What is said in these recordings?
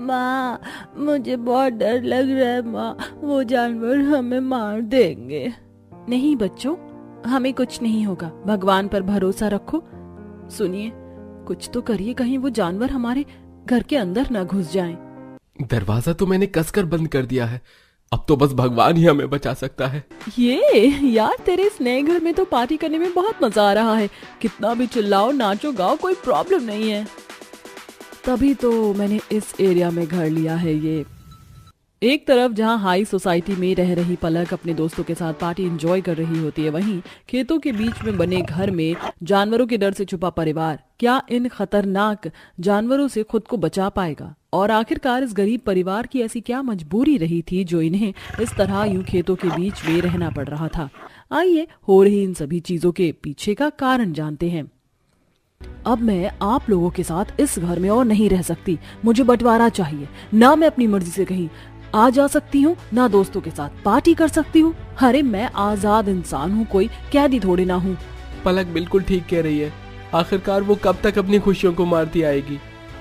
माँ, मुझे बहुत डर लग रहा है माँ, वो जानवर हमें मार देंगे। नहीं बच्चों, हमें कुछ नहीं होगा, भगवान पर भरोसा रखो। सुनिए, कुछ तो करिए, कहीं वो जानवर हमारे घर के अंदर न घुस जाएं। दरवाजा तो मैंने कसकर बंद कर दिया है, अब तो बस भगवान ही हमें बचा सकता है। ये यार, तेरे इस नए घर में तो पार्टी करने में बहुत मजा आ रहा है। कितना भी चिल्लाओ, नाचो, गाओ, कोई प्रॉब्लम नहीं है। तभी तो मैंने इस एरिया में घर लिया है। ये एक तरफ जहां हाई सोसाइटी में रह रही पलक अपने दोस्तों के साथ पार्टी एंजॉय कर रही होती है, वहीं खेतों के बीच में बने घर में जानवरों के डर से छुपा परिवार क्या इन खतरनाक जानवरों से खुद को बचा पाएगा? और आखिरकार इस गरीब परिवार की ऐसी क्या मजबूरी रही थी जो इन्हें इस तरह यूं खेतों के बीच में रहना पड़ रहा था? आइए हो रही इन सभी चीजों के पीछे का कारण जानते हैं। अब मैं आप लोगों के साथ इस घर में और नहीं रह सकती। मुझे बंटवारा चाहिए। ना मैं अपनी मर्जी से कहीं आ जा सकती हूँ, ना दोस्तों के साथ पार्टी कर सकती हूँ। अरे मैं आजाद इंसान हूँ, कोई कैदी थोड़ी ना हूँ। पलक बिल्कुल ठीक कह रही है, आखिरकार वो कब तक अपनी खुशियों को मारती आएगी?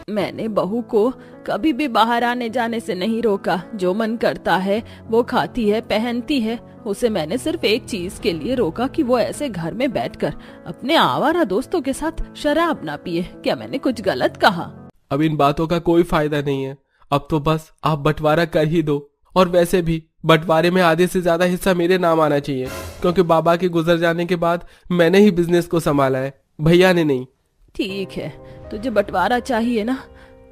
मैंने बहू को कभी भी बाहर आने जाने से नहीं रोका। जो मन करता है वो खाती है, पहनती है। उसे मैंने सिर्फ एक चीज के लिए रोका कि वो ऐसे घर में बैठकर अपने आवारा दोस्तों के साथ शराब ना पिए। क्या मैंने कुछ गलत कहा? अब इन बातों का कोई फायदा नहीं है, अब तो बस आप बंटवारा कर ही दो। और वैसे भी बंटवारे में आधे से ज्यादा हिस्सा मेरे नाम आना चाहिए, क्योंकि बाबा के गुजर जाने के बाद मैंने ही बिजनेस को संभाला है, भैया ने नहीं। ठीक है, तुझे बंटवारा चाहिए ना,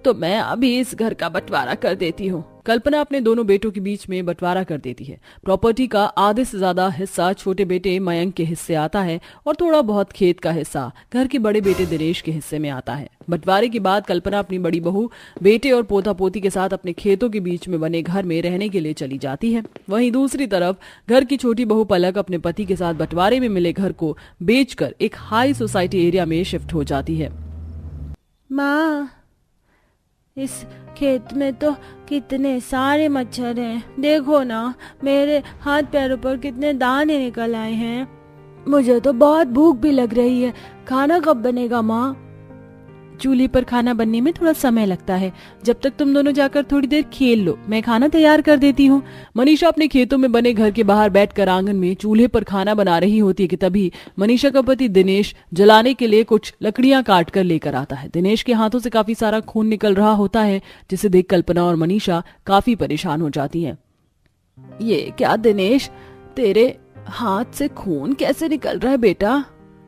तो मैं अभी इस घर का बंटवारा कर देती हूँ। कल्पना अपने दोनों बेटों के बीच में बंटवारा कर देती है। प्रॉपर्टी का आधे से ज्यादा हिस्सा छोटे बेटे मयंक के हिस्से आता है और थोड़ा बहुत खेत का हिस्सा घर के बड़े बेटे दिनेश के हिस्से में आता है। बंटवारे के बाद कल्पना अपनी बड़ी बहू, बेटे और पोता पोती के साथ अपने खेतों के बीच में बने घर में रहने के लिए चली जाती है। वहीं दूसरी तरफ घर की छोटी बहू पलक अपने पति के साथ बंटवारे में मिले घर को बेचकर एक हाई सोसाइटी एरिया में शिफ्ट हो जाती है। माँ, इस खेत में तो कितने सारे मच्छर हैं। देखो ना, मेरे हाथ पैरों पर कितने दाने निकल आए हैं। मुझे तो बहुत भूख भी लग रही है। खाना कब बनेगा माँ? चूल्हे पर खाना बनने में थोड़ा समय लगता है। जब तक तुम दोनों जाकर थोड़ी देर खेल लो, मैं खाना तैयार कर देती हूँ। मनीषा अपने खेतों में बने घर के बाहर बैठकर आंगन में चूल्हे पर खाना बना रही होती है कि तभी मनीषा का पति दिनेश जलाने के लिए कुछ लकड़ियां काट कर लेकर आता है। दिनेश के हाथों से काफी सारा खून निकल रहा होता है, जिसे देख कल्पना और मनीषा काफी परेशान हो जाती है। ये क्या दिनेश, तेरे हाथ से खून कैसे निकल रहा है बेटा?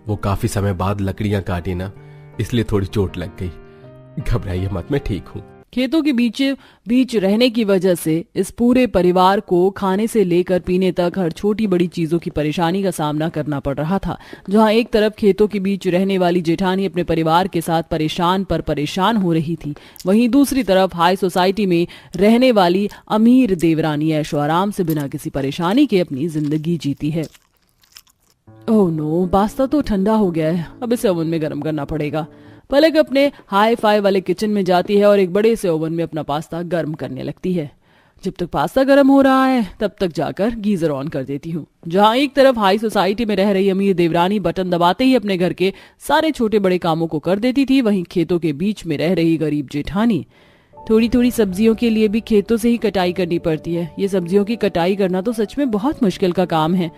वो काफी समय बाद लकड़ियां काटी ना, इसलिए थोड़ी चोट लग गई। घबराइए मत, मैं ठीक हूँ। खेतों के बीच रहने की वजह से इस पूरे परिवार को खाने से लेकर पीने तक हर छोटी बड़ी चीजों की परेशानी का सामना करना पड़ रहा था। जहां एक तरफ खेतों के बीच रहने वाली जेठानी अपने परिवार के साथ परेशान हो रही थी, वहीं दूसरी तरफ हाई सोसाइटी में रहने वाली अमीर देवरानी ऐशो आराम से बिना किसी परेशानी के अपनी जिंदगी जीती है। ओह नो, पास्ता तो ठंडा हो गया है, अब इसे ओवन में गर्म करना पड़ेगा। पलक अपने हाई फाई वाले किचन में जाती है और एक बड़े से ओवन में अपना पास्ता गर्म करने लगती है। जब तक पास्ता गर्म हो रहा है तब तक जाकर गीजर ऑन कर देती हूँ। जहाँ एक तरफ हाई सोसाइटी में रह रही अमीर देवरानी बटन दबाते ही अपने घर के सारे छोटे बड़े कामों को कर देती थी, वहीं खेतों के बीच में रह रही गरीब जेठानी थोड़ी थोड़ी सब्जियों के लिए भी खेतों से ही कटाई करनी पड़ती है। ये सब्जियों की कटाई करना तो सच में बहुत मुश्किल का काम है।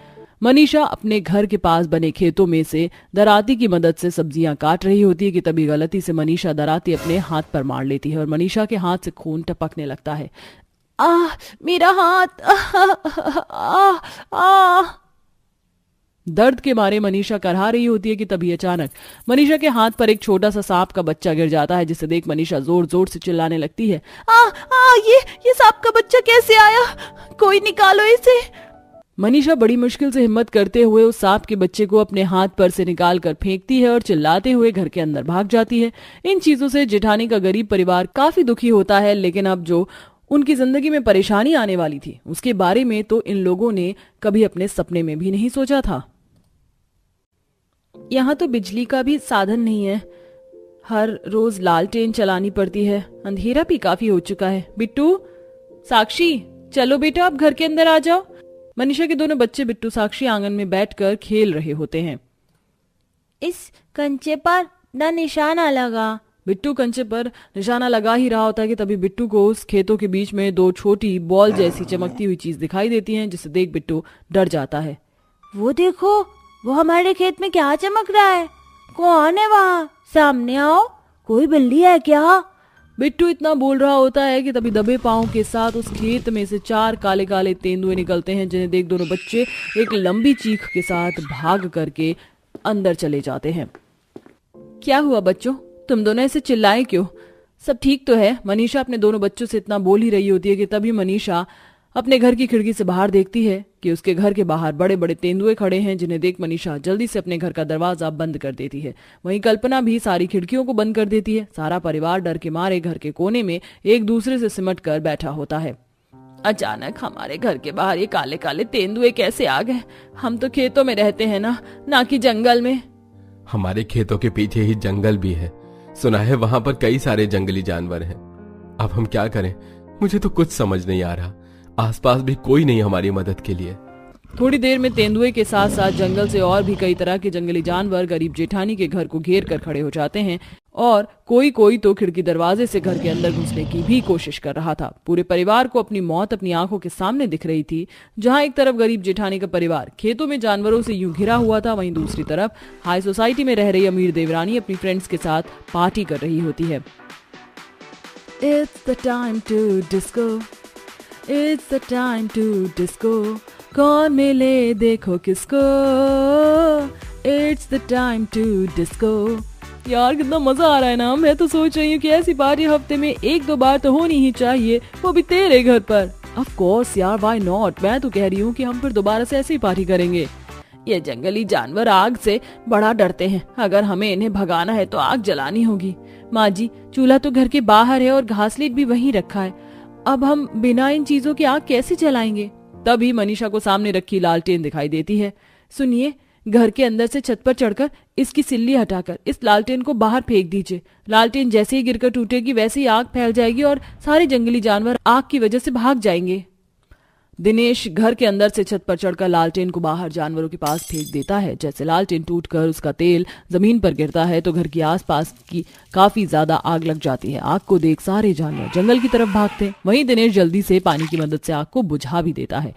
मनीषा अपने घर के पास बने खेतों में से दराती की मदद से सब्जियां काट रही होती है कि तभी गलती से मनीषा दराती अपने हाथ पर मार लेती है और मनीषा के हाथ से खून टपकने लगता है। मेरा हाथ! दर्द के मारे मनीषा करहा रही होती है कि तभी अचानक मनीषा के हाथ पर एक छोटा सा सांप का बच्चा गिर जाता है, जिसे देख मनीषा जोर जोर से चिल्लाने लगती है। ये सांप का बच्चा कैसे आया? कोई निकालो इसे! मनीषा बड़ी मुश्किल से हिम्मत करते हुए उस सांप के बच्चे को अपने हाथ पर से निकाल कर फेंकती है और चिल्लाते हुए घर के अंदर भाग जाती है। इन चीजों से जेठानी का गरीब परिवार काफी दुखी होता है, लेकिन अब जो उनकी जिंदगी में परेशानी आने वाली थी उसके बारे में तो इन लोगों ने कभी अपने सपने में भी नहीं सोचा था। यहाँ तो बिजली का भी साधन नहीं है, हर रोज लालटेन चलानी पड़ती है। अंधेरा भी काफी हो चुका है। बिट्टू, साक्षी, चलो बेटा अब घर के अंदर आ जाओ। मनीषा के दोनों बच्चे बिट्टू साक्षी आंगन में बैठकर खेल रहे होते हैं। इस कंचे पर ना निशाना लगा, बिट्टू कंचे पर निशाना लगा ही रहा होता है कि तभी बिट्टू को उस खेतों के बीच में दो छोटी बॉल जैसी चमकती हुई चीज दिखाई देती हैं, जिसे देख बिट्टू डर जाता है। वो देखो, वो हमारे खेत में क्या चमक रहा है? कौन है वहाँ? सामने आओ, कोई बिल्ली है क्या? बिट्टू इतना बोल रहा होता है कि तभी दबे पांव के साथ उस खेत में से 4 काले काले तेंदुए निकलते हैं, जिन्हें देख दोनों बच्चे एक लंबी चीख के साथ भाग करके अंदर चले जाते हैं। क्या हुआ बच्चों, तुम दोनों ऐसे चिल्लाए क्यों? सब ठीक तो है? मनीषा अपने दोनों बच्चों से इतना बोल ही रही होती है कि तभी मनीषा अपने घर की खिड़की से बाहर देखती है कि उसके घर के बाहर बड़े बड़े तेंदुए खड़े हैं, जिन्हें देख मनीषा जल्दी से अपने घर का दरवाजा बंद कर देती है। वहीं कल्पना भी सारी खिड़कियों को बंद कर देती है। सारा परिवार डर के मारे घर के कोने में एक दूसरे से सिमट कर बैठा होता है। अचानक हमारे घर के बाहर ये काले काले तेंदुए कैसे आ गए? हम तो खेतों में रहते हैं ना कि जंगल में। हमारे खेतों के पीछे ही जंगल भी है, सुना है वहां पर कई सारे जंगली जानवर हैं। अब हम क्या करें? मुझे तो कुछ समझ नहीं आ रहा। आसपास भी कोई नहीं हमारी मदद के लिए। थोड़ी देर में तेंदुए के साथ साथ जंगल से और भी कई तरह के जंगली जानवर गरीब जेठानी के घर को घेर कर खड़े हो जाते हैं और कोई तो खिड़की दरवाजे से घर के अंदर घुसने की भी कोशिश कर रहा था। पूरे परिवार को अपनी मौत अपनी आंखों के सामने दिख रही थी। जहां एक तरफ गरीब जेठानी का परिवार खेतों में जानवरों से यूं घिरा हुआ था, वहीं दूसरी तरफ हाई सोसाइटी में रह रही अमीर देवरानी अपनी फ्रेंड्स के साथ पार्टी कर रही होती है। It's the time to disco. It's the time to disco. कौन मिले देखो किसको। It's the time to disco. यार कितना मजा आ रहा है ना। मैं तो सोच रही हूँ कि ऐसी पार्टी हफ्ते में 1-2 बार तो होनी ही चाहिए, वो भी तेरे घर पर। Of course यार, why not? मैं तो कह रही हूँ कि हम फिर दोबारा से ऐसी पार्टी करेंगे। ये जंगली जानवर आग से बड़ा डरते हैं। अगर हमें इन्हें भगाना है तो आग जलानी होगी। माँ जी, चूल्हा तो घर के बाहर है और घासलेट भी वहीं रखा है। अब हम बिना इन चीजों की आग कैसे जलाएंगे? तभी मनीषा को सामने रखी लालटेन दिखाई देती है। सुनिए, घर के अंदर से छत पर चढ़कर इसकी सिल्ली हटाकर इस लालटेन को बाहर फेंक दीजिए। लालटेन जैसे ही गिरकर टूटेगी वैसे ही आग फैल जाएगी और सारे जंगली जानवर आग की वजह से भाग जाएंगे। दिनेश घर के अंदर से छत पर चढ़कर लालटेन को बाहर जानवरों के पास फेंक देता है। जैसे लालटेन टूटकर उसका तेल जमीन पर गिरता है तो घर के आसपास की काफी ज्यादा आग लग जाती है। आग को देख सारे जानवर जंगल की तरफ भागते हैं। वहीं दिनेश जल्दी से पानी की मदद से आग को बुझा भी देता है।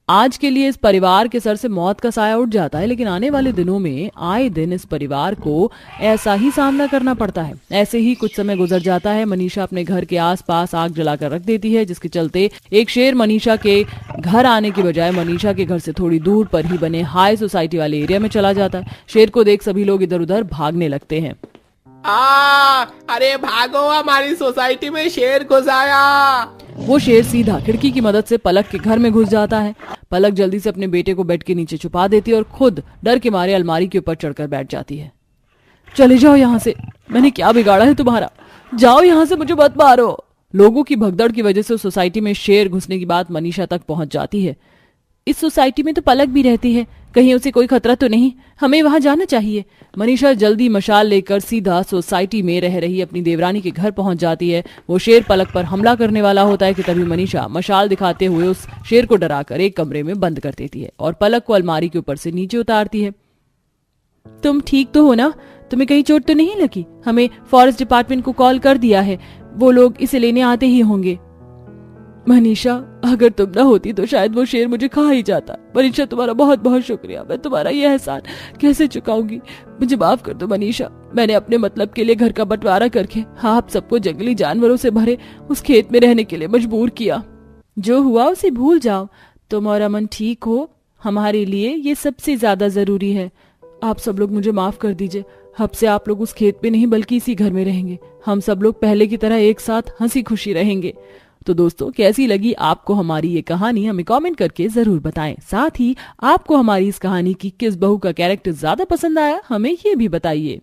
आज के लिए इस परिवार के सर से मौत का साया उठ जाता है, लेकिन आने वाले दिनों में आए दिन इस परिवार को ऐसा ही सामना करना पड़ता है। ऐसे ही कुछ समय गुजर जाता है। मनीषा अपने घर के आसपास आग जलाकर रख देती है, जिसके चलते एक शेर मनीषा के घर आने की बजाय मनीषा के घर से थोड़ी दूर पर ही बने हाई सोसाइटी वाले एरिया में चला जाता है। शेर को देख सभी लोग इधर उधर भागने लगते हैं। अरे भागो, हमारी सोसाइटी में शेर घुस आया। वो शेर सीधा खिड़की की मदद से पलक के घर में घुस जाता है। पलक जल्दी से अपने बेटे को बेड के नीचे छुपा देती है और खुद डर के मारे अलमारी के ऊपर चढ़कर बैठ जाती है। चले जाओ यहाँ से, मैंने क्या बिगाड़ा है तुम्हारा? जाओ यहाँ से, मुझे मत मारो। लोगों की भगदड़ की वजह से उस सोसाइटी में शेर घुसने की बात मनीषा तक पहुंच जाती है। इस सोसाइटी में तो पलक भी रहती है, कहीं उसे कोई खतरा तो नहीं? हमें वहां जाना चाहिए। मनीषा जल्दी मशाल लेकर सीधा सोसाइटी में रह रही अपनी देवरानी के घर पहुंच जाती है। वो शेर पलक पर हमला करने वाला होता है कि तभी मनीषा मशाल दिखाते हुए उस शेर को डराकर एक कमरे में बंद कर देती है और पलक को अलमारी के ऊपर से नीचे उतारती है। तुम ठीक तो हो ना? तुम्हें कहीं चोट तो नहीं लगी? हमें फॉरेस्ट डिपार्टमेंट को कॉल कर दिया है, वो लोग इसे लेने आते ही होंगे। मनीषा, अगर तुम ना होती तो शायद वो शेर मुझे खा ही जाता। मनीषा, तुम्हारा बहुत बहुत शुक्रिया। मैं तुम्हारा ये एहसान कैसे चुकाऊंगी? मुझे माफ कर दो मनीषा। मैंने अपने मतलब के लिए घर का बंटवारा करके आप सबको जंगली जानवरों से भरे उस खेत में रहने के लिए मजबूर किया। जो हुआ उसे भूल जाओ। तुम और अमन ठीक हो, हमारे लिए ये सबसे ज्यादा जरूरी है। आप सब लोग मुझे माफ कर दीजिए। अब से आप लोग उस खेत में नहीं बल्कि इसी घर में रहेंगे। हम सब लोग पहले की तरह एक साथ हंसी खुशी रहेंगे। तो दोस्तों, कैसी लगी आपको हमारी ये कहानी? हमें कमेंट करके जरूर बताएं। साथ ही आपको हमारी इस कहानी की किस बहू का कैरेक्टर ज्यादा पसंद आया, हमें ये भी बताइए।